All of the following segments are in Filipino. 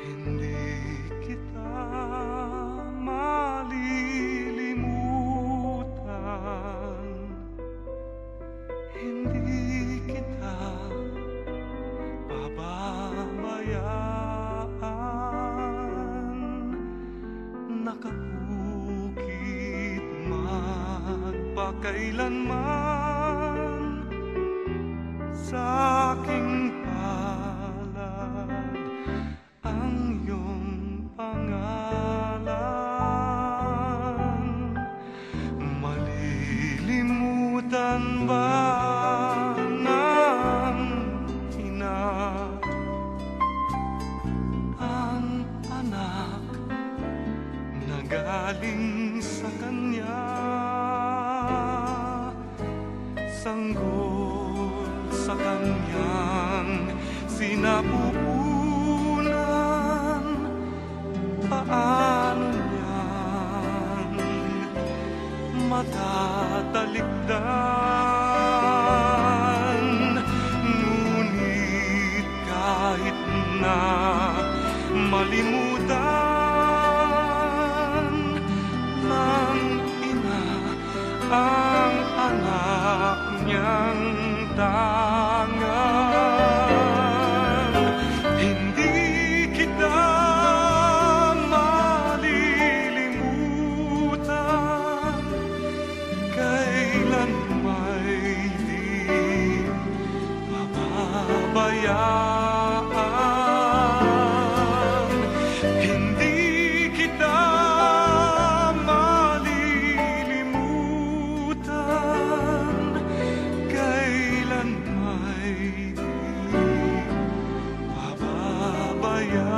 Hindi kita malilimutan, hindi kita pababayaan. Nakabukid magpakailanman sa aking palad ang iyong pangalan. Malilimutan ba ng ina ang anak na galing sa kanya? Sanggol sa kanyang sinapupunan, paano niyang matatalikdan? Ngunit kahit na malimutan ng ina ang anak niyang tangan, hindi kita malilimutan. Kailan may di pababayaan, hindi kita malilimutan. Kailan may di pababayaan.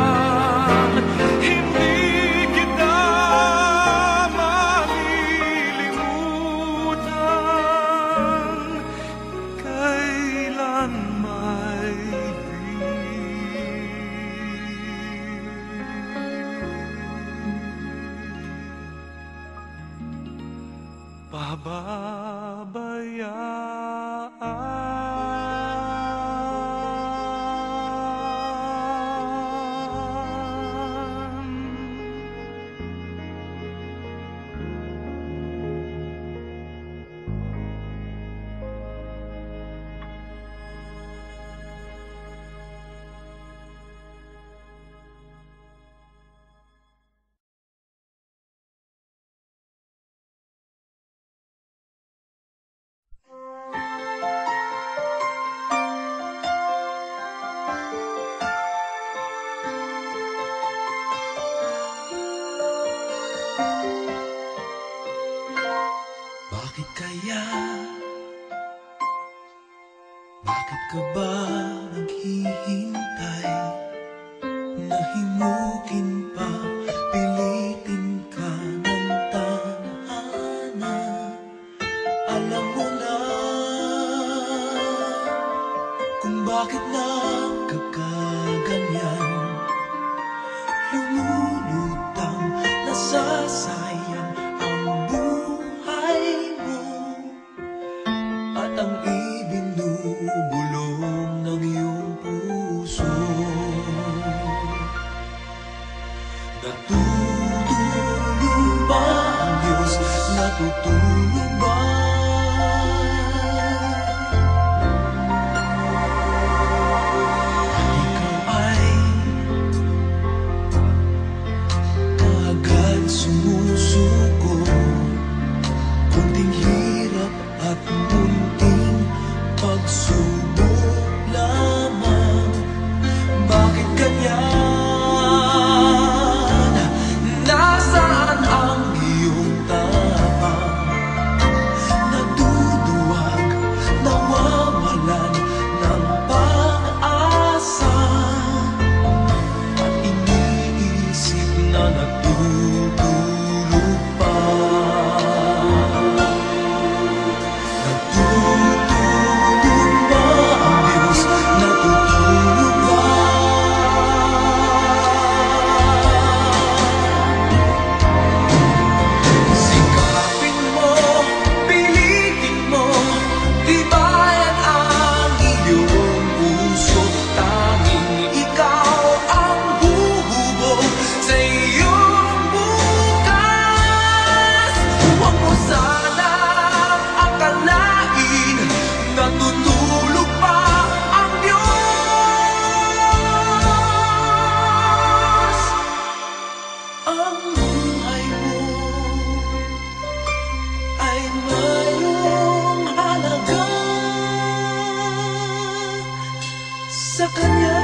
Pababayaan, hindi kita malilimutan. Kailan may di Bakit kaya? Bakit ka ba naghihintay? Nahimukin pa, pilitin ka ng tadhana. Alam mo na kung bakit nagkakaganyan. Lumulutang, nasasayang ang buhay mo at ang ibinubulong ng iyong puso. Natutulong ba ang Diyos? Natutulong ba? At ikaw ay kaagad sumusuko kung Munting hirap at munting pagsubok lamang. Bakit ganyan? Nasaan ang iyong tapang? Naduduwag, nawawalan ng pag-asa, at iniisip na natutulog pa. Natutulog ba ang Diyos? Natutulog ba? Sikapin mo, pilitin mo, tibayan ang iyong puso. Tanging ikaw ang huhubog sa iyong bukas. Huwag mo sanang akalain natutulog pa ang Diyos. Ang buhay mo ay mayroong halaga sa Kanya.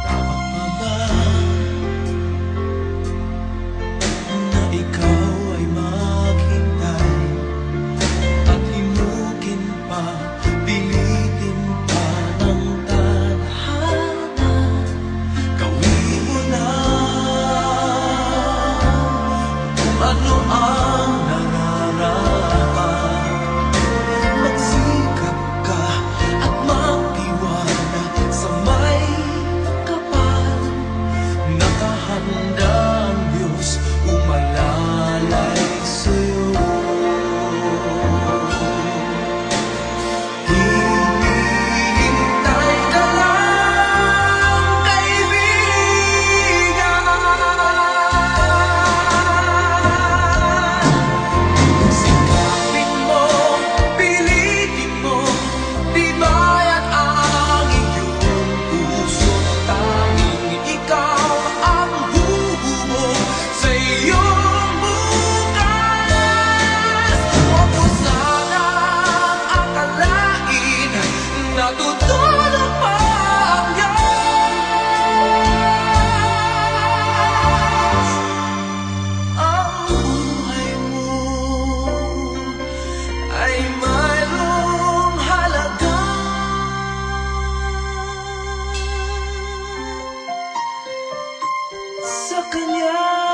Dapat pa ba na ikaw ay maghintay at himukin pa, pilitin pa ng tadhana? Gawin mo na kung ano ang nararapat. Magsikap ka at magtiwala sa may kapal. Nakahanda ang Diyos umalalay sa'yo. Hinihintay ka lang, kaibigan. Sikapin mo, pilitin mo, tibayan ang iyong puso. Tanging ikaw ang huhubog sa iyong bukas. Huwag mo sanang akalain natutulog pa ang Diyos. Ang buhay mo ay mayroong halaga sa Kanya.